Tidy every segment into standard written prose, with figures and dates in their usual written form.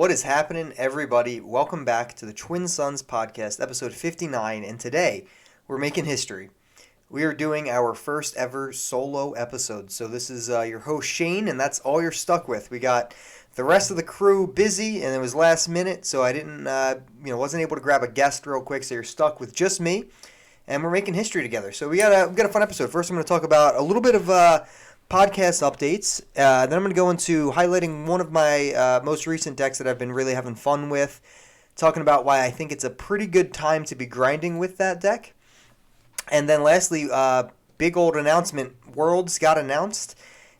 What is happening, everybody? Welcome back to the Twin Sons Podcast, episode 59, and today we're making history. We are doing our first ever solo episode. So this is your host Shane, and that's all you're stuck with. We got the rest of the crew busy, and it was last minute, so I didn't, wasn't able to grab a guest real quick. So you're stuck with just me, and we're making history together. So we got a fun episode. First, I'm going to talk about a little bit of podcast updates. Then I'm going to go into highlighting one of my most recent decks that I've been really having fun with, talking about why I think it's a pretty good time to be grinding with that deck. And then lastly, big old announcement, Worlds got announced,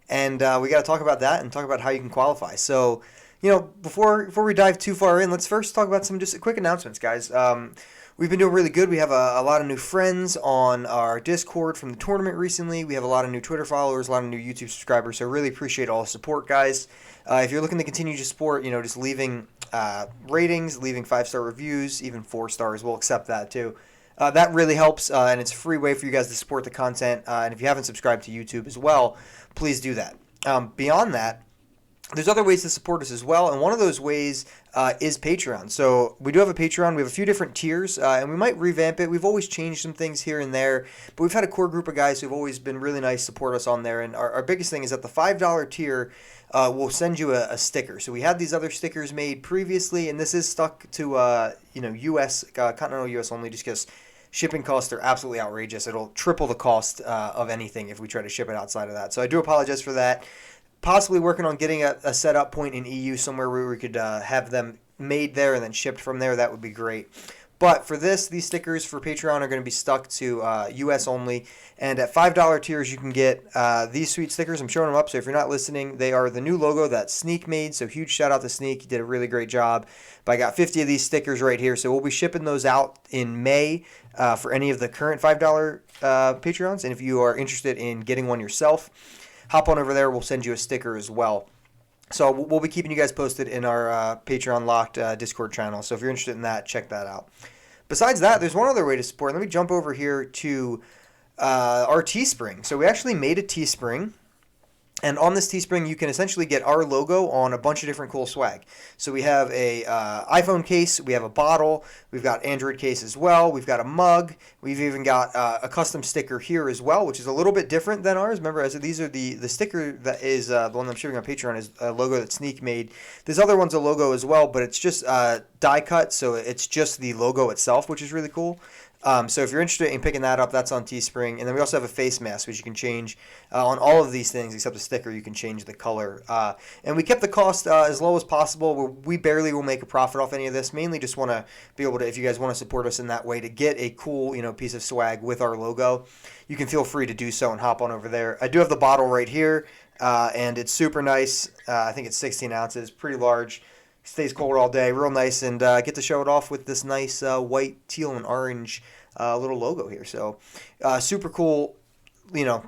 and we got to talk about that and talk about how you can qualify. So, before we dive too far in, let's first talk about some just quick announcements, guys. We've been doing really good. We have a lot of new friends on our Discord from the tournament recently. We have a lot of new Twitter followers, a lot of new YouTube subscribers. So really appreciate all the support, guys. If you're looking to continue to support, just leaving ratings, leaving 5-star reviews, even 4 stars, we'll accept that too. That really helps, and it's a free way for you guys to support the content. And if you haven't subscribed to YouTube as well, please do that. Beyond that, there's other ways to support us as well, and one of those ways is Patreon. So we do have a Patreon. We have a few different tiers, and we might revamp it. We've always changed some things here and there, but we've had a core group of guys who've always been really nice to support us on there, and our biggest thing is that the $5 tier will send you a sticker. So we had these other stickers made previously, and this is stuck to U.S., continental U.S. only, just because shipping costs are absolutely outrageous. It'll triple the cost of anything if we try to ship it outside of that. So I do apologize for that. Possibly working on getting a setup point in EU somewhere where we could have them made there and then shipped from there. That would be great. But for this, these stickers for Patreon are going to be stuck to US only. And at $5 tiers, you can get these sweet stickers. I'm showing them up, so if you're not listening, they are the new logo that Sneak made. So huge shout out to Sneak. He did a really great job. But I got 50 of these stickers right here. So we'll be shipping those out in May for any of the current $5 Patreons. And if you are interested in getting one yourself, hop on over there. We'll send you a sticker as well. So we'll be keeping you guys posted in our Patreon locked Discord channel. So if you're interested in that, check that out. Besides that, there's one other way to support. Let me jump over here to our Teespring. So we actually made a Teespring. And on this Teespring, you can essentially get our logo on a bunch of different cool swag. So we have a iPhone case, we have a bottle, we've got Android case as well, we've got a mug, we've even got a custom sticker here as well, which is a little bit different than ours. Remember, these are the sticker that is the one I'm shipping on Patreon is a logo that Sneak made. This other one's a logo as well, but it's just die cut, so it's just the logo itself, which is really cool. So if you're interested in picking that up, that's on Teespring. And then we also have a face mask, which you can change on all of these things except the sticker. You can change the color. And we kept the cost as low as possible. We barely will make a profit off any of this. Mainly just want to be able to, if you guys want to support us in that way, to get a cool piece of swag with our logo, you can feel free to do so and hop on over there. I do have the bottle right here, and it's super nice. I think it's 16 ounces, pretty large. Stays cold all day, real nice, and get to show it off with this nice white, teal, and orange little logo here. So super cool,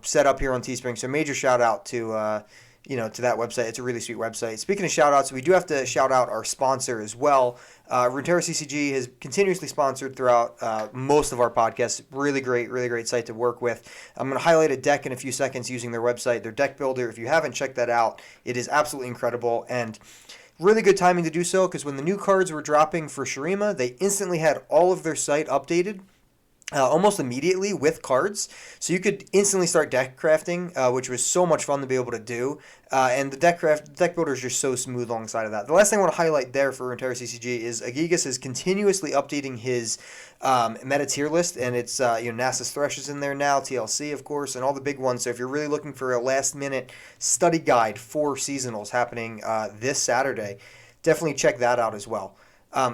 setup here on Teespring. So major shout out to to that website. It's a really sweet website. Speaking of shout outs, we do have to shout out our sponsor as well. Runeterra CCG has continuously sponsored throughout most of our podcasts. Really great site to work with. I'm going to highlight a deck in a few seconds using their website, their deck builder. If you haven't checked that out, it is absolutely incredible. And really good timing to do so, because when the new cards were dropping for Shurima, they instantly had all of their site updated almost immediately with cards. So you could instantly start deck crafting, which was so much fun to be able to do. And the deck builder is just so smooth alongside of that. The last thing I want to highlight there for Runeterra CCG is Agigas is continuously updating his meta tier list, and it's Nasus Thresh is in there now, TLC of course, and all the big ones. So if you're really looking for a last minute study guide for seasonals happening this Saturday, definitely check that out as well.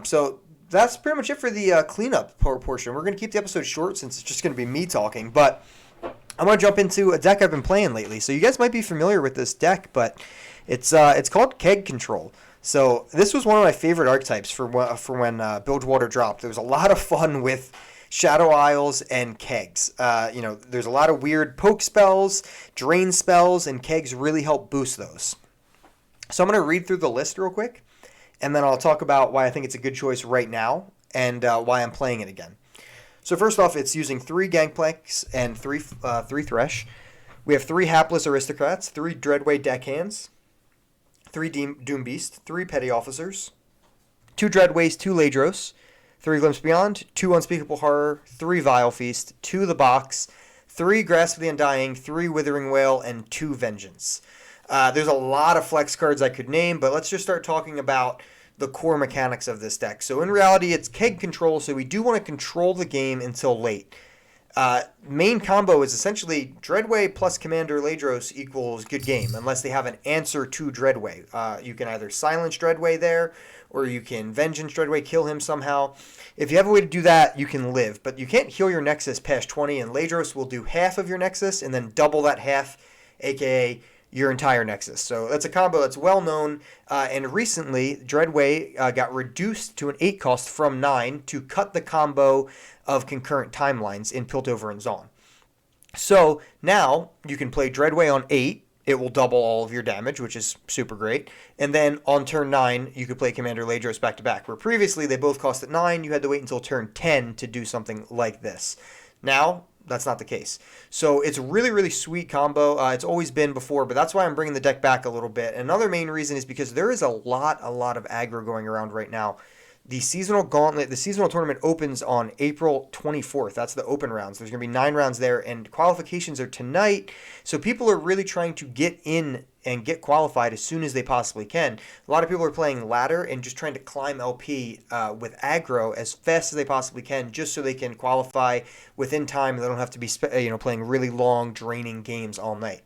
So that's pretty much it for the cleanup portion. We're going to keep the episode short since it's just going to be me talking, but I'm going to jump into a deck I've been playing lately. So you guys might be familiar with this deck, but it's called Keg Control. So this was one of my favorite archetypes for when Bilgewater dropped. There was a lot of fun with Shadow Isles and kegs. There's a lot of weird poke spells, drain spells, and kegs really help boost those. So I'm going to read through the list real quick, and then I'll talk about why I think it's a good choice right now and why I'm playing it again. So first off, it's using 3 Gangplanks and 3 Thresh. We have 3 Hapless Aristocrats, 3 Dreadway Deckhands, 3 Doom Beast, 3 Petty Officers, 2 Dreadways, 2 Ladros, 3 Glimpse Beyond, 2 Unspeakable Horror, 3 Vile Feast, 2 The Box, 3 Grasp of the Undying, 3 Withering Wail, and 2 Vengeance. There's a lot of flex cards I could name, but let's just start talking about the core mechanics of this deck. So in reality, it's Keg Control, so we do want to control the game until late. Main combo is essentially Dreadway plus Commander Ladros equals good game, unless they have an answer to Dreadway. You can either silence Dreadway there, or you can Vengeance Dreadway, kill him somehow. If you have a way to do that, you can live, but you can't heal your Nexus past 20, and Ladros will do half of your Nexus, and then double that half, aka your entire Nexus. So that's a combo that's well known, and recently Dreadway got reduced to an 8 cost from 9 to cut the combo of concurrent timelines in Piltover and Zaun. So now you can play Dreadway on 8, it will double all of your damage, which is super great, and then on turn 9 you could play Commander Ladros back to back, where previously they both cost at 9, you had to wait until turn 10 to do something like this. Now that's not the case. So it's a really, really sweet combo. It's always been before, but that's why I'm bringing the deck back a little bit. Another main reason is because there is a lot of aggro going around right now. The seasonal gauntlet, the seasonal tournament opens on April 24th. That's the open rounds. There's going to be 9 rounds there, and qualifications are tonight. So people are really trying to get in and get qualified as soon as they possibly can. A lot of people are playing ladder and just trying to climb LP with aggro as fast as they possibly can, just so they can qualify within time and they don't have to be playing really long, draining games all night.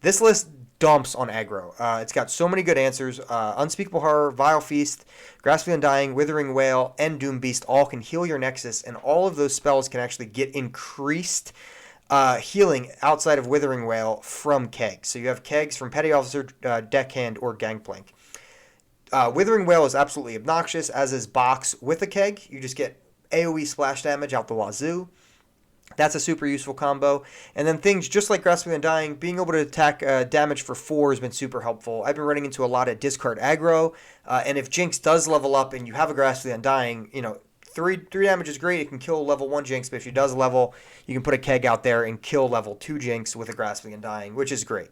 This list dumps on aggro. It's got so many good answers. Unspeakable Horror, Vile Feast, Grasp of the Undying, Withering Wail, and Doom Beast all can heal your Nexus, and all of those spells can actually get increased healing outside of Withering Wail from Keg. So you have Kegs from Petty Officer, Deckhand, or Gangplank. Withering Wail is absolutely obnoxious, as is Box with a Keg. You just get AoE splash damage out the wazoo. That's a super useful combo. And then things just like Grasp of the Undying, being able to attack damage for 4 has been super helpful. I've been running into a lot of discard aggro, and if Jinx does level up and you have a Grasp of the Undying, 3 damage is great. It can kill level 1 Jinx, but if she does level, you can put a Keg out there and kill level 2 Jinx with a Grasp of the Undying, which is great.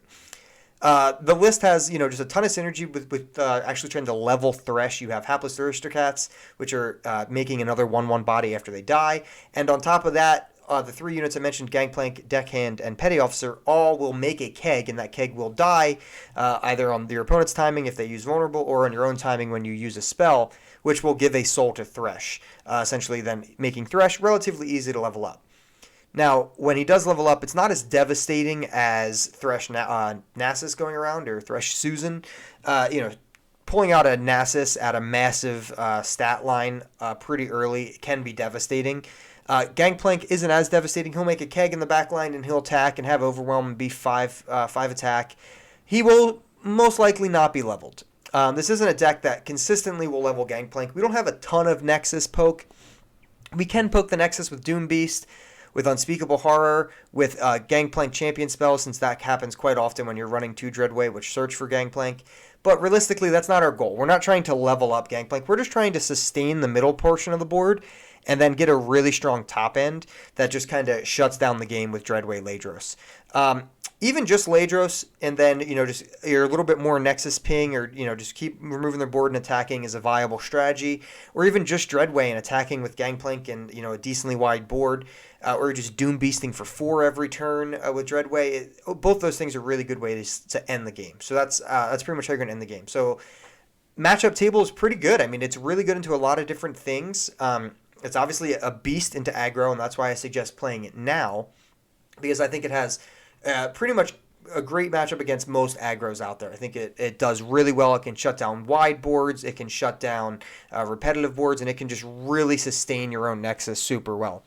The list has, just a ton of synergy with actually trying to level Thresh. You have Hapless Aristocrats, which are making another 1/1 body after they die. And on top of that, the 3 units I mentioned, Gangplank, Deckhand, and Petty Officer, all will make a Keg, and that Keg will die either on your opponent's timing if they use Vulnerable, or on your own timing when you use a spell, which will give a soul to Thresh, essentially then making Thresh relatively easy to level up. Now, when he does level up, it's not as devastating as Thresh Nasus going around, or Thresh Susan. Pulling out a Nasus at a massive stat line pretty early can be devastating. Gangplank isn't as devastating. He'll make a Keg in the back line, and he'll attack and have Overwhelm and be 5 attack. He will most likely not be leveled. This isn't a deck that consistently will level Gangplank. We don't have a ton of Nexus poke. We can poke the Nexus with Doom Beast, with Unspeakable Horror, with Gangplank Champion spells, since that happens quite often when you're running 2 Dreadway, which search for Gangplank. But realistically, that's not our goal. We're not trying to level up Gangplank. We're just trying to sustain the middle portion of the board and then get a really strong top end that just kind of shuts down the game with Dreadway Ladros. Even just Ladros, and then, just you're a little bit more Nexus ping, or, just keep removing their board and attacking is a viable strategy. Or even just Dreadway and attacking with Gangplank and, a decently wide board. Or just Doom Beasting for 4 every turn with Dreadway. Both those things are really good ways to end the game. So that's pretty much how you're going to end the game. So matchup table is pretty good. I mean, it's really good into a lot of different things. It's obviously a beast into aggro, and that's why I suggest playing it now, because I think it has pretty much a great matchup against most aggros out there. I think it does really well. It can shut down wide boards, it can shut down repetitive boards, and it can just really sustain your own Nexus super well.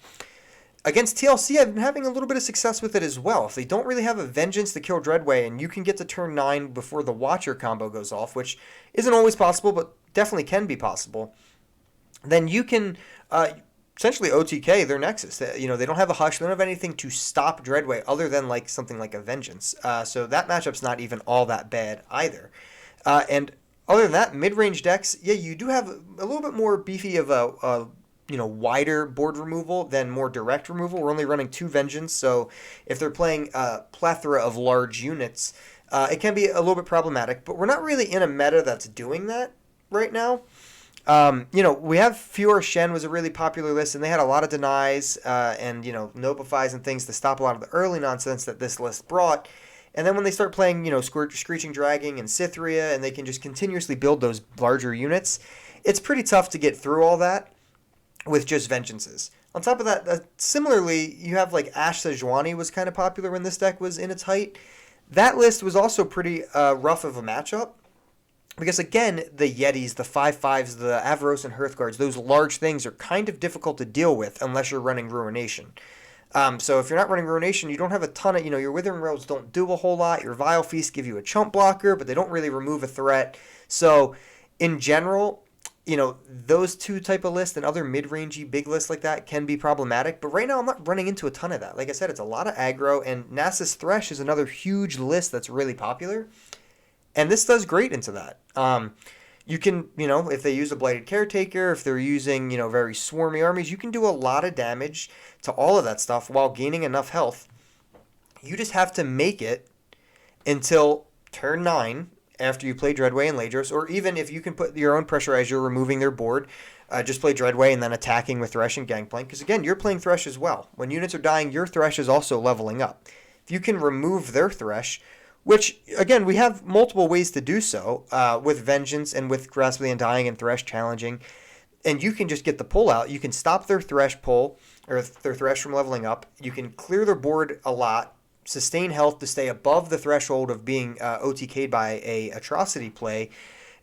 Against TLC, I've been having a little bit of success with it as well. If they don't really have a Vengeance to kill Dreadway, and you can get to turn 9 before the Watcher combo goes off, which isn't always possible, but definitely can be possible, then you can essentially OTK their Nexus. They don't have a Hush. They don't have anything to stop Dreadway other than something like a Vengeance. So that matchup's not even all that bad either. And other than that, mid-range decks, yeah, you do have a little bit more beefy of a wider board removal than more direct removal. We're only running 2 Vengeance, so if they're playing a plethora of large units, it can be a little bit problematic, but we're not really in a meta that's doing that right now. We have Fiora Shen was a really popular list, and they had a lot of denies and, notifies and things to stop a lot of the early nonsense that this list brought. And then when they start playing, Screeching Dragon and Cytheria, and they can just continuously build those larger units, it's pretty tough to get through all that with just Vengeances. On top of that, similarly, you have like Ash Sejuani was kind of popular when this deck was in its height. That list was also pretty rough of a matchup. Because again, the Yetis, the 5/5s, the Avaros and Hearthguards, those large things are kind of difficult to deal with unless you're running Ruination. So if you're not running Ruination, you don't have a ton of, your Withering Rails don't do a whole lot. Your Vile Feast give you a chump blocker, but they don't really remove a threat. So in general, those two type of lists and other mid-rangey big lists like that can be problematic. But right now, I'm not running into a ton of that. Like I said, it's a lot of aggro, and Nasus Thresh is another huge list that's really popular. And this does great into that. You can, if they use a Blighted Caretaker, if they're using, very swarmy armies, you can do a lot of damage to all of that stuff while gaining enough health. You just have to make it until turn 9 after you play Dreadway and Ladros, or even if you can put your own pressure as you're removing their board, just play Dreadway and then attacking with Thresh and Gangplank. Because again, you're playing Thresh as well. When units are dying, your Thresh is also leveling up. If you can remove their Thresh, which, again, we have multiple ways to do so with Vengeance and with Grasp of the Undying and Thresh challenging. And you can just get the pull out. You can stop their Thresh pull, or their Thresh from leveling up. You can clear their board a lot, sustain health to stay above the threshold of being OTK'd by a Atrocity play,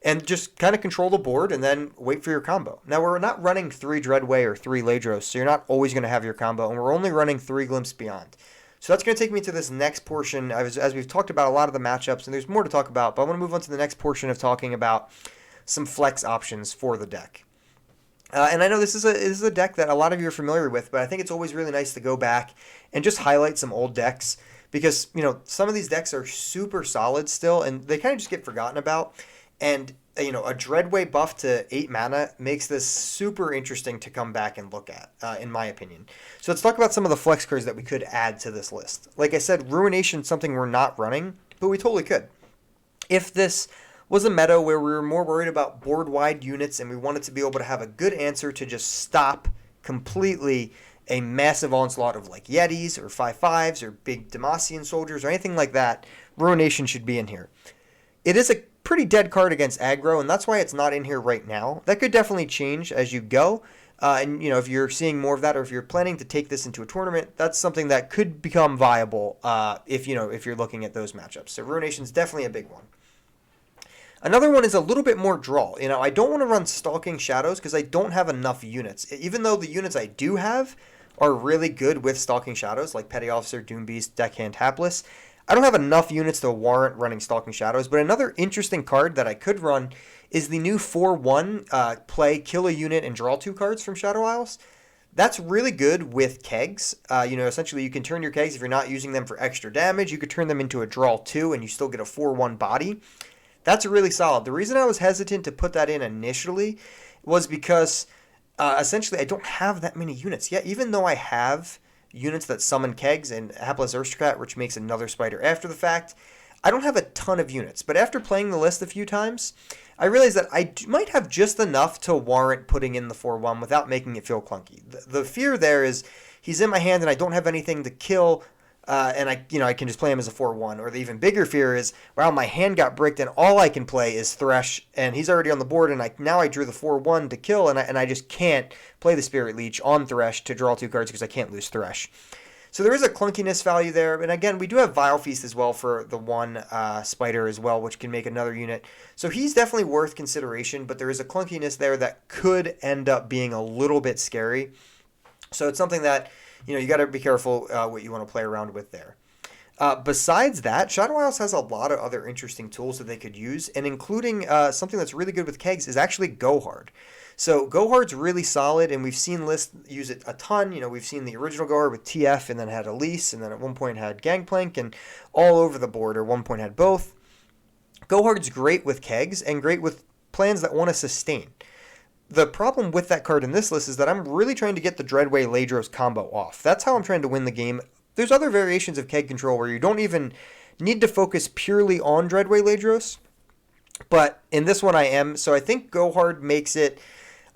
and just kind of control the board and then wait for your combo. Now, we're not running 3 Dreadway or 3 Ladros, so you're not always going to have your combo, and we're only running 3 Glimpse Beyond. So that's going to take me to this next portion, as we've talked about a lot of the matchups, and there's more to talk about, but I want to move on to the next portion of talking about some flex options for the deck. And I know this is a deck that a lot of you are familiar with, but I think it's always really nice to go back and just highlight some old decks, because, some of these decks are super solid still, and they kind of just get forgotten about. And, a Dreadway buff to 8 mana makes this super interesting to come back and look at, in my opinion. So let's talk about some of the flex cards that we could add to this list. Like I said, Ruination is something we're not running, but we totally could. If this was a meta where we were more worried about board-wide units and we wanted to be able to have a good answer to just stop completely a massive onslaught of like Yetis or 5/5s or big Demacian soldiers or anything like that, Ruination should be in here. It is a pretty dead card against aggro, and that's why it's not in here right now. That could definitely change as you go. And if you're seeing more of that, or if you're planning to take this into a tournament, that's something that could become viable if you're looking at those matchups. So Ruination's definitely a big one. Another one is a little bit more draw. I don't want to run Stalking Shadows because I don't have enough units. Even though the units I do have are really good with Stalking Shadows, like Petty Officer, Doombeast, Deckhand, Hapless, I don't have enough units to warrant running Stalking Shadows. But another interesting card that I could run is the new 4/1 play, kill a unit, and draw 2 cards from Shadow Isles. That's really good with kegs. Essentially you can turn your kegs, if you're not using them for extra damage, you could turn them into a draw 2 and you still get a 4/1 body. That's really solid. The reason I was hesitant to put that in initially was because essentially I don't have that many units yet, even though I have units that summon kegs and Hapless Aristocrat, which makes another spider after the fact. I don't have a ton of units, but after playing the list a few times, I realized that I might have just enough to warrant putting in the 4/1 without making it feel clunky. The fear there is he's in my hand and I don't have anything to kill, and I can just play him as a 4/1. Or the even bigger fear is, wow, my hand got bricked and all I can play is Thresh, and he's already on the board, and now I drew the 4/1 to kill, and I just can't play the Spirit Leech on Thresh to draw 2 cards because I can't lose Thresh. So there is a clunkiness value there, and again, we do have Vile Feast as well for the 1 spider as well, which can make another unit. So he's definitely worth consideration, but there is a clunkiness there that could end up being a little bit scary. So it's something that you got to be careful what you want to play around with there. Besides that, Shadow Isles has a lot of other interesting tools that they could use, and including something that's really good with kegs is actually Go Hard. So Go Hard's really solid, and we've seen lists use it a ton. We've seen the original Go Hard with TF, and then had Elise, and then at one point had Gangplank, and all over the board, or one point had both. Go Hard's great with kegs, and great with plans that want to sustain. The problem with that card in this list is that I'm really trying to get the Dreadway Ladros combo off. That's how I'm trying to win the game. There's other variations of Keg Control where you don't even need to focus purely on Dreadway Ladros, But in this one I am. So I think Go Hard makes it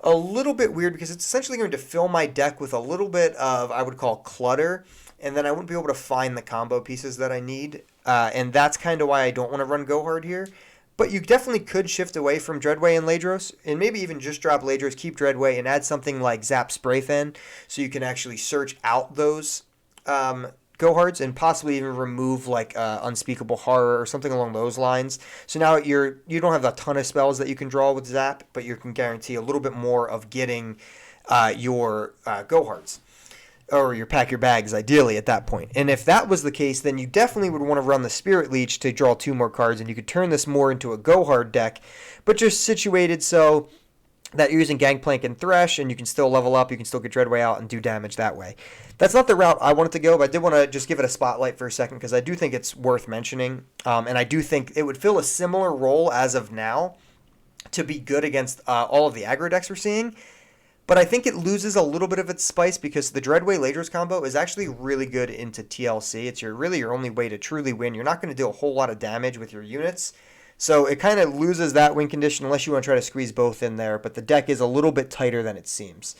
a little bit weird because it's essentially going to fill my deck with a little bit of, I would call, clutter. And then I wouldn't be able to find the combo pieces that I need. And that's kind of why I don't want to run Go Hard here. But you definitely could shift away from Dreadway and Ladros, and maybe even just drop Ladros, keep Dreadway, and add something like Zap Spray Fan, so you can actually search out those Go Hards and possibly even remove like Unspeakable Horror or something along those lines. So now you don't have a ton of spells that you can draw with Zap, but you can guarantee a little bit more of getting your Go Hards. Or your pack your bags, ideally, at that point. And if that was the case, then you definitely would want to run the Spirit Leech to draw 2 more cards, and you could turn this more into a Go Hard deck, but just situated so that you're using Gangplank and Thresh, and you can still level up, you can still get Dreadway out and do damage that way. That's not the route I wanted to go, but I did want to just give it a spotlight for a second, because I do think it's worth mentioning, and I do think it would fill a similar role as of now to be good against all of the aggro decks we're seeing. But I think it loses a little bit of its spice because the Dreadway Ladros combo is actually really good into TLC. It's really your only way to truly win. You're not going to do a whole lot of damage with your units. So it kind of loses that win condition unless you want to try to squeeze both in there. But the deck is a little bit tighter than it seems.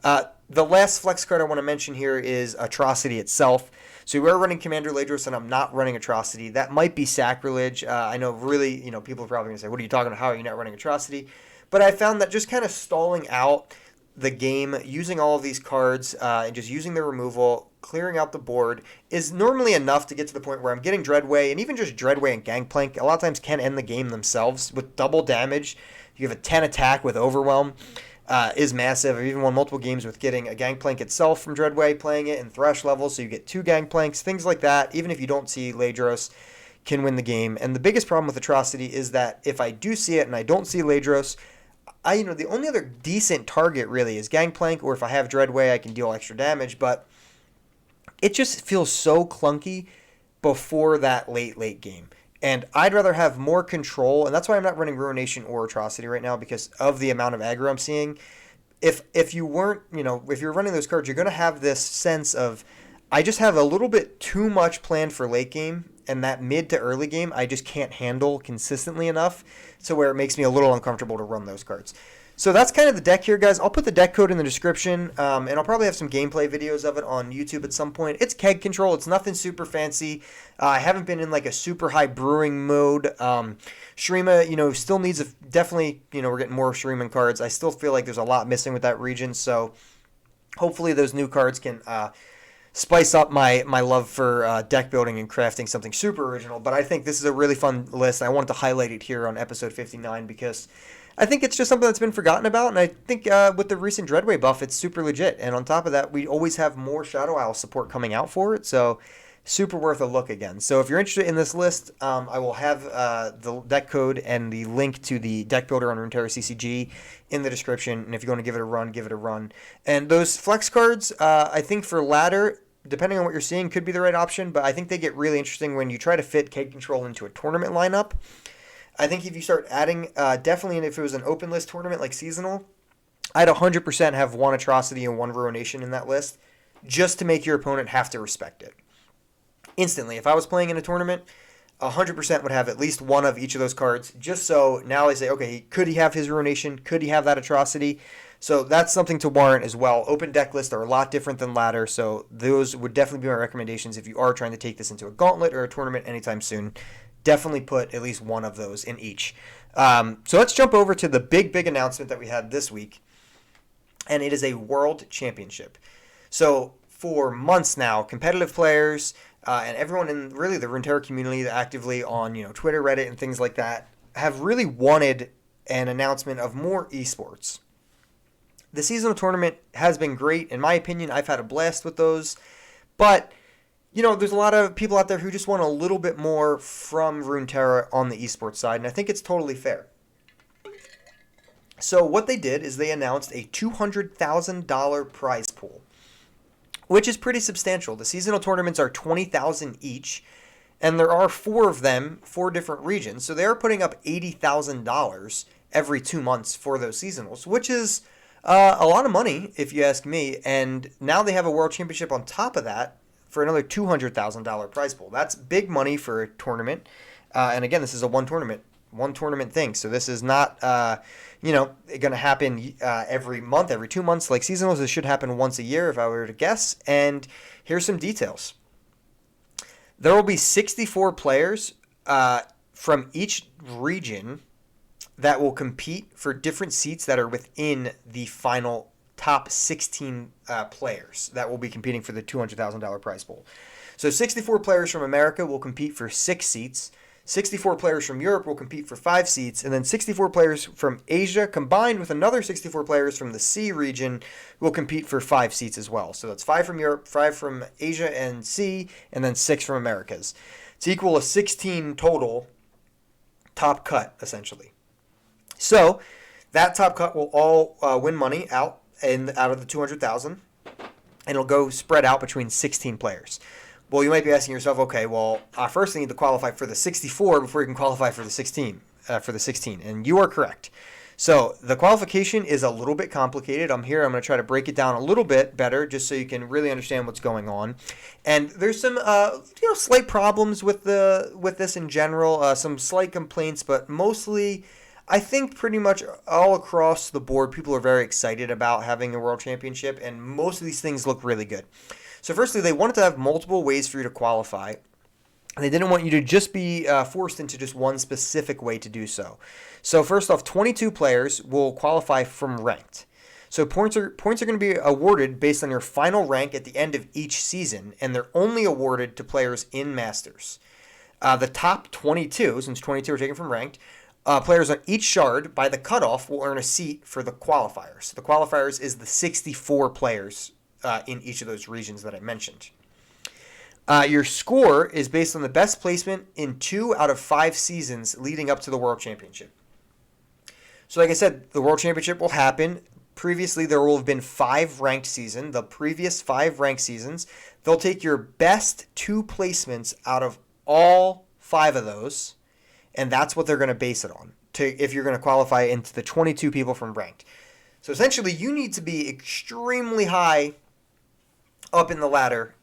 The last flex card I want to mention here is Atrocity itself. So we are running Commander Ladros and I'm not running Atrocity. That might be sacrilege. I know really, people are probably going to say, what are you talking about? How are you not running Atrocity? But I found that just kind of stalling out the game, using all of these cards and just using the removal, clearing out the board, is normally enough to get to the point where I'm getting Dreadway, and even just Dreadway and Gangplank a lot of times can end the game themselves with double damage. You have a 10 attack with Overwhelm, is massive. I've even won multiple games with getting a Gangplank itself from Dreadway, playing it in Thresh level, so you get 2 Gangplanks, things like that. Even if you don't see Ladros, can win the game. And the biggest problem with Atrocity is that if I do see it and I don't see Ladros, the only other decent target really is Gangplank, or if I have Dreadway, I can deal extra damage, but it just feels so clunky before that late game. And I'd rather have more control, and that's why I'm not running Ruination or Atrocity right now, because of the amount of aggro I'm seeing. If you weren't, if you're running those cards, you're going to have this sense of, I just have a little bit too much planned for late game, and that mid to early game I just can't handle consistently enough to where it makes me a little uncomfortable to run those cards. So that's kind of the deck here, guys. I'll put the deck code in the description, and I'll probably have some gameplay videos of it on YouTube at some point. It's Keg Control. It's nothing super fancy. I haven't been in like a super high brewing mode. Shurima, still needs definitely, we're getting more Shuriman cards. I still feel like there's a lot missing with that region, so hopefully those new cards can spice up my love for deck building and crafting something super original. But I think this is a really fun list. I wanted to highlight it here on episode 59 because I think it's just something that's been forgotten about, and I think with the recent Dreadway buff, it's super legit. And on top of that, we always have more Shadow Owl support coming out for it, so super worth a look again. So if you're interested in this list, I will have the deck code and the link to the deck builder on Runeterra CCG in the description, and if you're going to give it a run, give it a run. And those flex cards, I think for ladder, depending on what you're seeing, could be the right option, but I think they get really interesting when you try to fit Keg Control into a tournament lineup. I think if you start adding, definitely if it was an open list tournament like seasonal, I'd 100% have 1 Atrocity and 1 Ruination in that list just to make your opponent have to respect it. Instantly, if I was playing in a tournament, 100% would have at least 1 of each of those cards, just so now I say, okay, could he have his Ruination? Could he have that Atrocity? So that's something to warrant as well. Open deck lists are a lot different than ladder, so those would definitely be my recommendations if you are trying to take this into a gauntlet or a tournament anytime soon. Definitely put at least 1 of those in each. So let's jump over to the big announcement that we had this week, and it is a World Championship. So for months now, competitive players and everyone in really the Runeterra community actively on Twitter, Reddit, and things like that have really wanted an announcement of more esports. The seasonal tournament has been great. In my opinion, I've had a blast with those. But, there's a lot of people out there who just want a little bit more from Runeterra on the esports side, and I think it's totally fair. So what they did is they announced a $200,000 prize pool, which is pretty substantial. The seasonal tournaments are $20,000 each, and there are 4 of them, 4 different regions. So they are putting up $80,000 every 2 months for those seasonals, which is a lot of money, if you ask me. And now they have a World Championship on top of that for another $200,000 prize pool. That's big money for a tournament. And again, this is a 1 tournament one tournament thing. So this is not, going to happen every month, every 2 months like seasonals. This should happen once a year if I were to guess. And here's some details. There will be 64 players from each region that will compete for different seats that are within the final top 16 players that will be competing for the $200,000 prize pool. So 64 players from America will compete for 6 seats. 64 players from Europe will compete for 5 seats. And then 64 players from Asia combined with another 64 players from the C region will compete for 5 seats as well. So that's 5 from Europe, 5 from Asia and C, and then 6 from Americas. To equal a 16 total top cut, essentially. So that top cut will all win money out of the $200,000, and it'll go spread out between 16 players. Well, you might be asking yourself, okay, well, first they need to qualify for the 64 before you can qualify for the 16. And you are correct. So the qualification is a little bit complicated. I'm going to try to break it down a little bit better just so you can really understand what's going on. And there's some slight problems with this in general, some slight complaints, but mostly I think pretty much all across the board people are very excited about having a world championship, and most of these things look really good. So firstly, they wanted to have multiple ways for you to qualify. They didn't want you to just be forced into just one specific way to do so. So first off, 22 players will qualify from ranked. So points are going to be awarded based on your final rank at the end of each season, and they're only awarded to players in Masters. The top 22, since 22 are taken from ranked, players on each shard by the cutoff will earn a seat for the qualifiers. The qualifiers is the 64 players in each of those regions that I mentioned. Your score is based on the best placement in 2 out of 5 seasons leading up to the World Championship. So like I said, the World Championship will happen. Previously, there will have been 5 ranked seasons. The previous 5 ranked seasons, they'll take your best 2 placements out of all 5 of those, and that's what they're going to base it on if you're going to qualify into the 22 people from ranked. So essentially, you need to be extremely high up in the ladder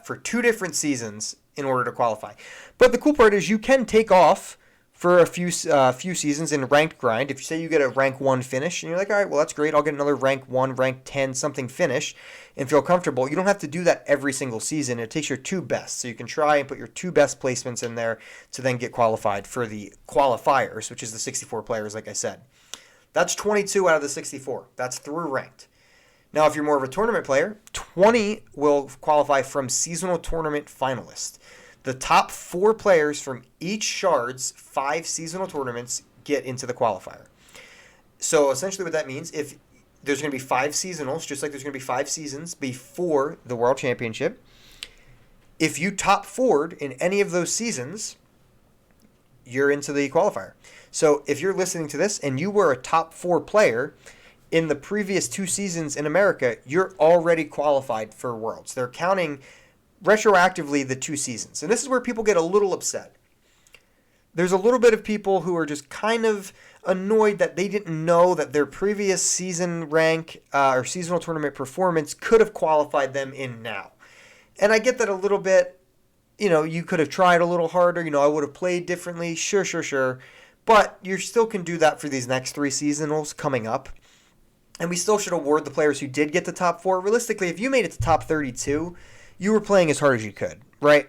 for 2 different seasons in order to qualify. But the cool part is you can take off for a few seasons in ranked grind. If you say you get a rank 1 finish and you're like, all right, well, that's great. I'll get another rank 1, rank 10, something finish and feel comfortable. You don't have to do that every single season. It takes your 2 best. So you can try and put your 2 best placements in there to then get qualified for the qualifiers, which is the 64 players, like I said. That's 22 out of the 64. That's through ranked. Now, if you're more of a tournament player, 20 will qualify from seasonal tournament finalists. The top 4 players from each shard's 5 seasonal tournaments get into the qualifier. So essentially what that means, if there's going to be 5 seasonals, just like there's going to be 5 seasons before the World Championship, if you top 4'd in any of those seasons, you're into the qualifier. So if you're listening to this and you were a top 4 player in the previous 2 seasons in America, you're already qualified for Worlds. They're counting retroactively the 2 seasons. And this is where people get a little upset. There's a little bit of people who are just kind of annoyed that they didn't know that their previous season rank or seasonal tournament performance could have qualified them in now. And I get that a little bit. You could have tried a little harder. I would have played differently. Sure. But you still can do that for these next 3 seasonals coming up. And we still should award the players who did get the top 4. Realistically, if you made it to top 32, you were playing as hard as you could, right?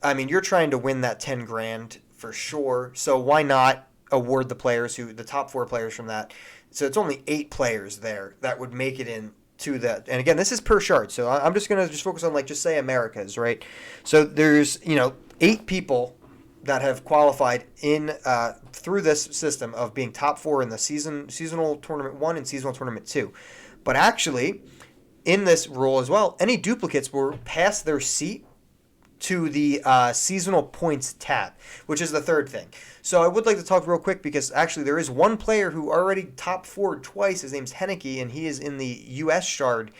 I mean, you're trying to win that 10 grand for sure. So why not award the top 4 players from that? So it's only 8 players there that would make it into that. And again, this is per shard. So I'm just going to focus on just say Americas, right? So there's, 8 people that have qualified in through this system of being top 4 in the seasonal tournament 1 and seasonal tournament 2. But actually, in this rule as well, any duplicates will pass their seat to the seasonal points tab, which is the third thing. So I would like to talk real quick because actually there is one player who already top 4'd twice. His name's Henneke, and he is in the US shard,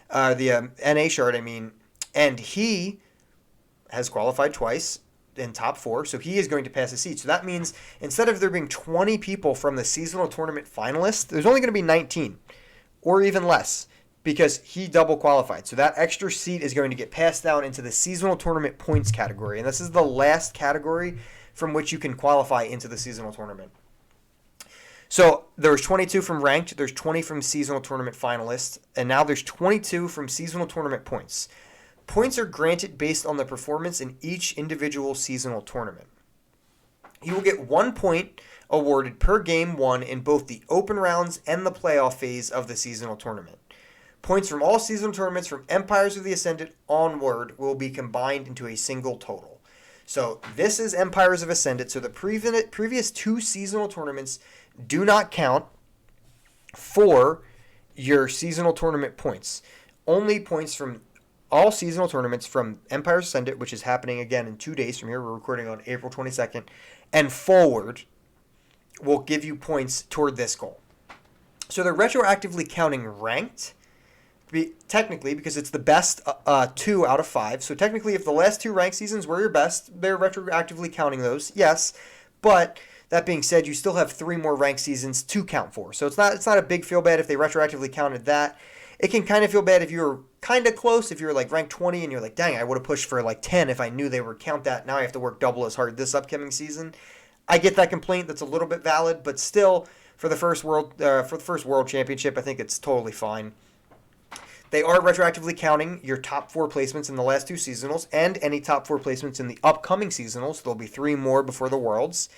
the NA shard, and he has qualified twice in top 4, so he is going to pass a seat. So that means instead of there being 20 people from the seasonal tournament finalists, there's only going to be 19 or even less, because he double qualified. So that extra seat is going to get passed down into the seasonal tournament points category. And this is the last category from which you can qualify into the seasonal tournament. So there's 22 from ranked, there's 20 from seasonal tournament finalists, and now there's 22 from seasonal tournament points. Points are granted based on the performance in each individual seasonal tournament. You will get 1 point awarded per game won in both the open rounds and the playoff phase of the seasonal tournament. Points from all seasonal tournaments from Empires of the Ascendant onward will be combined into a single total. So this is Empires of Ascendant, so the previous 2 seasonal tournaments do not count for your seasonal tournament points. Only points from all seasonal tournaments from Empires Ascendant, which is happening again in 2 days from here. We're recording on April 22nd, and forward will give you points toward this goal. So they're retroactively counting ranked, technically, because it's the best 2 out of 5. So technically, if the last 2 ranked seasons were your best, they're retroactively counting those, yes. But that being said, you still have 3 more ranked seasons to count for. So it's not a big feel bad if they retroactively counted that. It can kind of feel bad if you were kind of close, if you're like ranked 20 and you're like, dang, I would have pushed for like 10 if I knew they would count that. Now I have to work double as hard this upcoming season. I get that complaint. That's a little bit valid, but still, for the first world championship, I think it's totally fine. They are retroactively counting your top 4 placements in the last 2 seasonals and any top 4 placements in the upcoming seasonals. There'll be 3 more before the Worlds.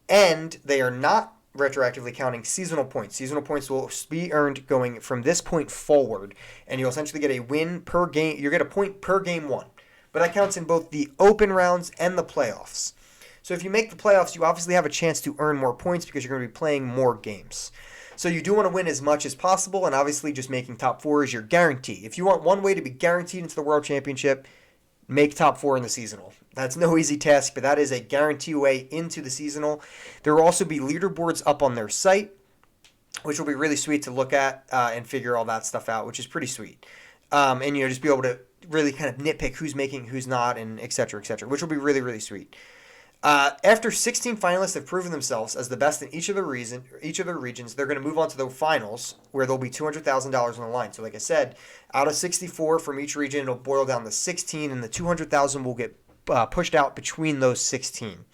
And they are not retroactively counting seasonal points. Seasonal points will be earned going from this point forward, and you'll essentially get a win per game. You get a point per game won. But that counts in both the open rounds and the playoffs. So if you make the playoffs, you obviously have a chance to earn more points because you're going to be playing more games. So you do want to win as much as possible, and obviously just making top 4 is your guarantee. If you want one way to be guaranteed into the World Championship, make top 4 in the seasonal. That's no easy task, but that is a guarantee way into the seasonal. There will also be leaderboards up on their site, which will be really sweet to look at and figure all that stuff out, which is pretty sweet. And just be able to really kind of nitpick who's making, who's not, and et cetera, which will be really, really sweet. After 16 finalists have proven themselves as the best in each of their regions, they're going to move on to the finals, where there'll be $200,000 on the line. So like I said, out of 64 from each region, it'll boil down to 16, and the $200,000 will get pushed out between those 16,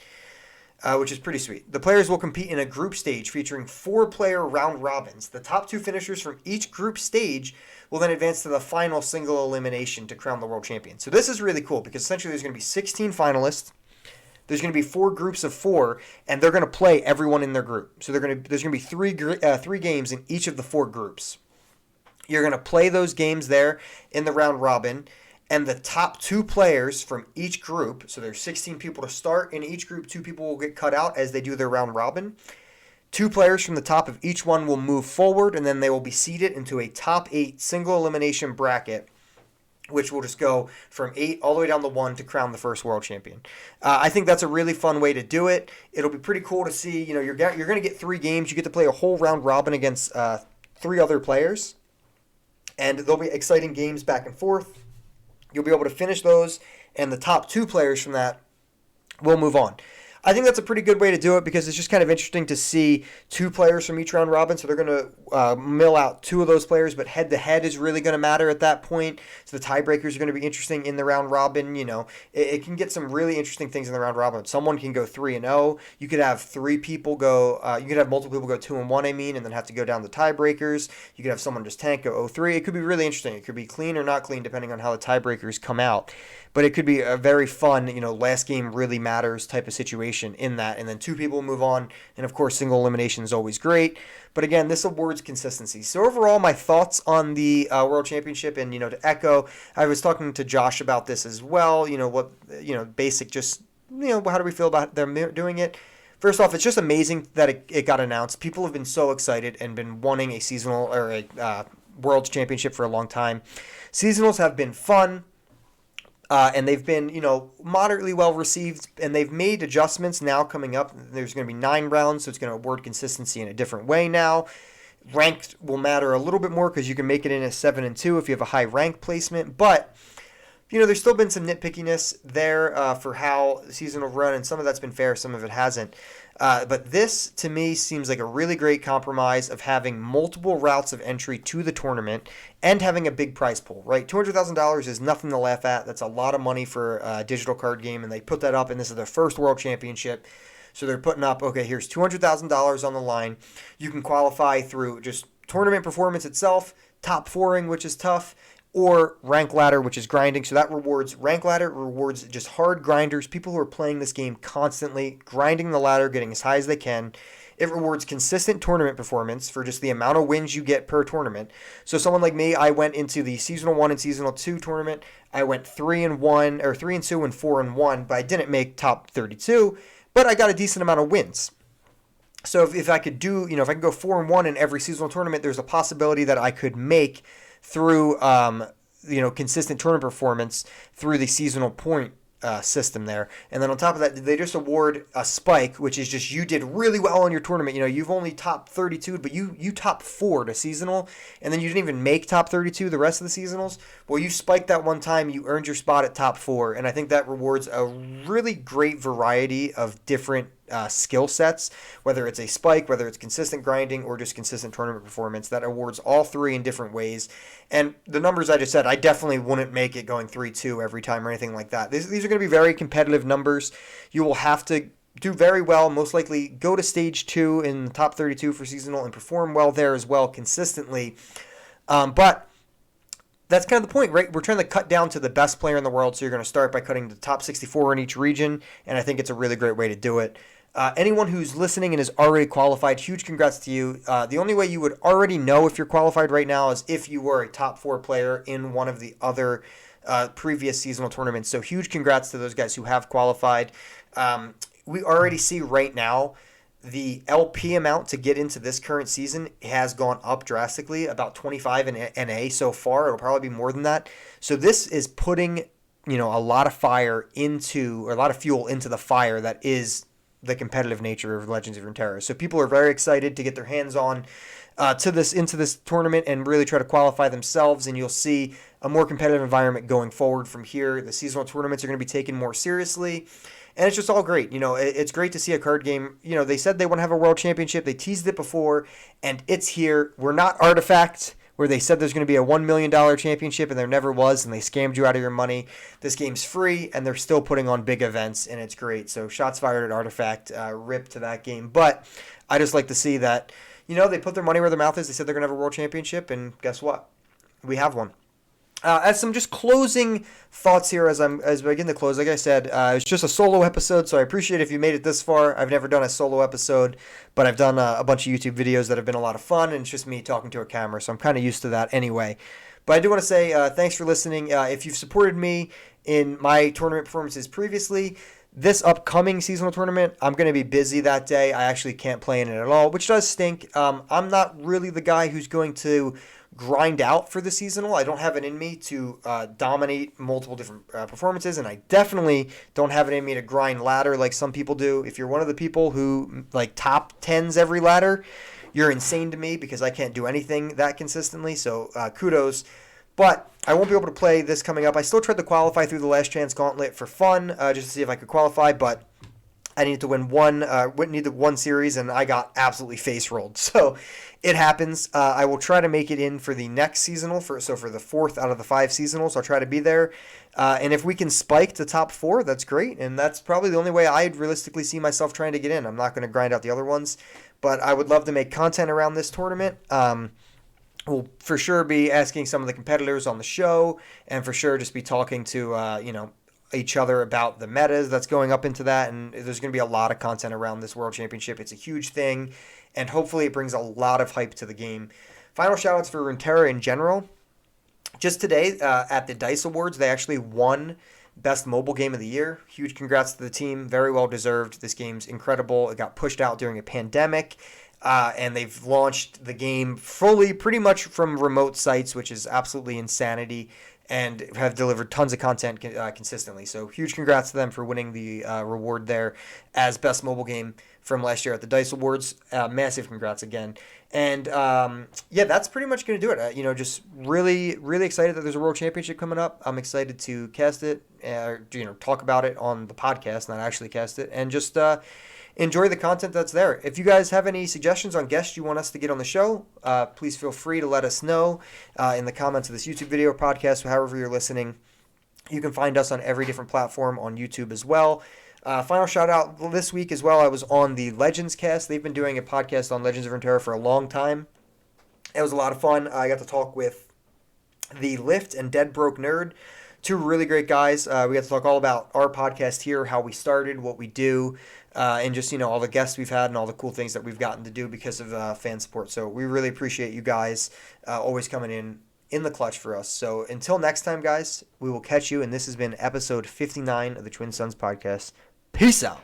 which is pretty sweet. The players will compete in a group stage featuring 4-player round robins. The top 2 finishers from each group stage will then advance to the final single elimination to crown the world champion. So this is really cool because essentially there's going to be 16 finalists. There's going to be 4 groups of 4, and they're going to play everyone in their group. So there's going to be 3 games in each of the 4 groups. You're going to play those games there in the round robin, and the top 2 players from each group, so there's 16 people to start in each group, 2 people will get cut out as they do their round robin. 2 players from the top of each one will move forward, and then they will be seeded into a top 8 single elimination bracket, which will just go from 8 all the way down to 1 to crown the first world champion. I think that's a really fun way to do it. It'll be pretty cool to see. You're going to get 3 games. You get to play a whole round robin against 3 other players, and there'll be exciting games back and forth. You'll be able to finish those, and the top 2 players from that will move on. I think that's a pretty good way to do it because it's just kind of interesting to see 2 players from each round robin. So they're going to mill out 2 of those players, but head-to-head is really going to matter at that point. So the tiebreakers are going to be interesting in the round robin. It can get some really interesting things in the round robin. Someone can go 3-0. You could have 3 people go. You could have multiple people go 2-1. And then have to go down the tiebreakers. You could have someone just tank, go 0-3. It could be really interesting. It could be clean or not clean depending on how the tiebreakers come out. But it could be a very fun, last game really matters type of situation in that. And then 2 people move on. And, of course, single elimination is always great. But, again, this awards consistency. So, overall, my thoughts on the World Championship and, to echo, I was talking to Josh about this as well. Basic just, how do we feel about them doing it? First off, it's just amazing that it got announced. People have been so excited and been wanting a seasonal or a World Championship for a long time. Seasonals have been fun. And they've been, moderately well received, and they've made adjustments now coming up. There's going to be 9 rounds, so it's going to award consistency in a different way now. Ranked will matter a little bit more because you can make it in a 7-2 if you have a high rank placement. But, there's still been some nitpickiness there for how the season will run, and some of that's been fair, some of it hasn't. But this, to me, seems like a really great compromise of having multiple routes of entry to the tournament and having a big prize pool, right? $200,000 is nothing to laugh at. That's a lot of money for a digital card game, and they put that up, and this is their first World Championship. So they're putting up, okay, here's $200,000 on the line. You can qualify through just tournament performance itself, top fouring, which is tough, or rank ladder, which is grinding. So that rewards rank ladder, rewards just hard grinders, people who are playing this game constantly, grinding the ladder, getting as high as they can. It rewards consistent tournament performance for just the amount of wins you get per tournament. So someone like me, I went into the seasonal 1 and seasonal 2 tournament. I went 3-1 or 3-2 and 4-1, but I didn't make top 32, but I got a decent amount of wins. So if I could do, if I could go 4-1 in every seasonal tournament, there's a possibility that I could make through consistent tournament performance through the seasonal point system there. And then on top of that, they just award a spike, which is just you did really well in your tournament. You've only top 32, but you top 4 to seasonal, and then you didn't even make top 32 the rest of the seasonals. Well, you spiked that one time, you earned your spot at top 4, and I think that rewards a really great variety of different skill sets, whether it's a spike, whether it's consistent grinding, or just consistent tournament performance. That awards all three in different ways. And the numbers I just said, I definitely wouldn't make it going 3-2 every time or anything like that. These are going to be very competitive numbers. You will have to do very well, most likely go to stage 2 in the top 32 for seasonal and perform well there as well consistently. But that's kind of the point, right? We're trying to cut down to the best player in the world, so you're going to start by cutting the top 64 in each region, and I think it's a really great way to do it. Anyone who's listening and is already qualified, huge congrats to you. The only way you would already know if you're qualified right now is if you were a top 4 player in one of the other previous seasonal tournaments. So huge congrats to those guys who have qualified. We already see right now the LP amount to get into this current season has gone up drastically, about 25 in NA so far. It'll probably be more than that. So this is putting, a lot of fire into, or a lot of fuel into the fire that is the competitive nature of Legends of Runeterra. So people are very excited to get their hands on into this tournament and really try to qualify themselves, and you'll see a more competitive environment going forward from here. The seasonal tournaments are going to be taken more seriously, and it's just all great. It's great to see a card game. They said they want to have a world championship. They teased it before, and it's here. We're not Artifact, where they said there's going to be a $1 million championship, and there never was, and they scammed you out of your money. This game's free, and they're still putting on big events, and it's great. So shots fired at Artifact, rip to that game. But I just like to see that, they put their money where their mouth is. They said they're going to have a world championship, and guess what? We have one. As some just closing thoughts here as I begin to close, like I said, it's just a solo episode, so I appreciate if you made it this far. I've never done a solo episode, but I've done a bunch of YouTube videos that have been a lot of fun, and it's just me talking to a camera, so I'm kind of used to that anyway. But I do want to say thanks for listening. If you've supported me in my tournament performances previously, this upcoming seasonal tournament, I'm going to be busy that day. I actually can't play in it at all, which does stink. I'm not really the guy who's going to grind out for the seasonal. I don't have it in me to dominate multiple different performances, and I definitely don't have it in me to grind ladder like some people do. If you're one of the people who like top 10s every ladder, you're insane to me because I can't do anything that consistently, so kudos. But I won't be able to play this coming up. I still tried to qualify through the Last Chance Gauntlet for fun, just to see if I could qualify, but I needed to win one series, and I got absolutely face rolled. So it happens. I will try to make it in for the next seasonal, for the 4th out of the 5 seasonals. I'll try to be there. And if we can spike to top 4, that's great. And that's probably the only way I'd realistically see myself trying to get in. I'm not going to grind out the other ones, but I would love to make content around this tournament. We'll for sure be asking some of the competitors on the show, and for sure just be talking to, each other about the metas that's going up into that, and there's going to be a lot of content around this World Championship. It's a huge thing, and hopefully it brings a lot of hype to the game. Final shoutouts for Runeterra in general. Just today at the DICE Awards, they actually won Best Mobile Game of the Year. Huge congrats to the team. Very well deserved. This game's incredible. It got pushed out during a pandemic, and they've launched the game fully pretty much from remote sites, which is absolutely insanity, and have delivered tons of content consistently. So huge congrats to them for winning the reward there as Best Mobile Game from last year at the DICE Awards. Massive congrats again. And that's pretty much going to do it. Just really, really excited that there's a World Championship coming up. I'm excited to cast it, talk about it on the podcast, not actually cast it, and just enjoy the content that's there. If you guys have any suggestions on guests you want us to get on the show, please feel free to let us know in the comments of this YouTube video or podcast, however you're listening. You can find us on every different platform on YouTube as well. Final shout out this week as well. I was on the Legends cast. They've been doing a podcast on Legends of Runeterra for a long time. It was a lot of fun. I got to talk with the Lift and Dead Broke Nerd, two really great guys. We got to talk all about our podcast here, how we started, what we do, and just, all the guests we've had and all the cool things that we've gotten to do because of fan support. So we really appreciate you guys always coming in the clutch for us. So until next time, guys, we will catch you. And this has been episode 59 of the Twin Sons podcast. Peace out.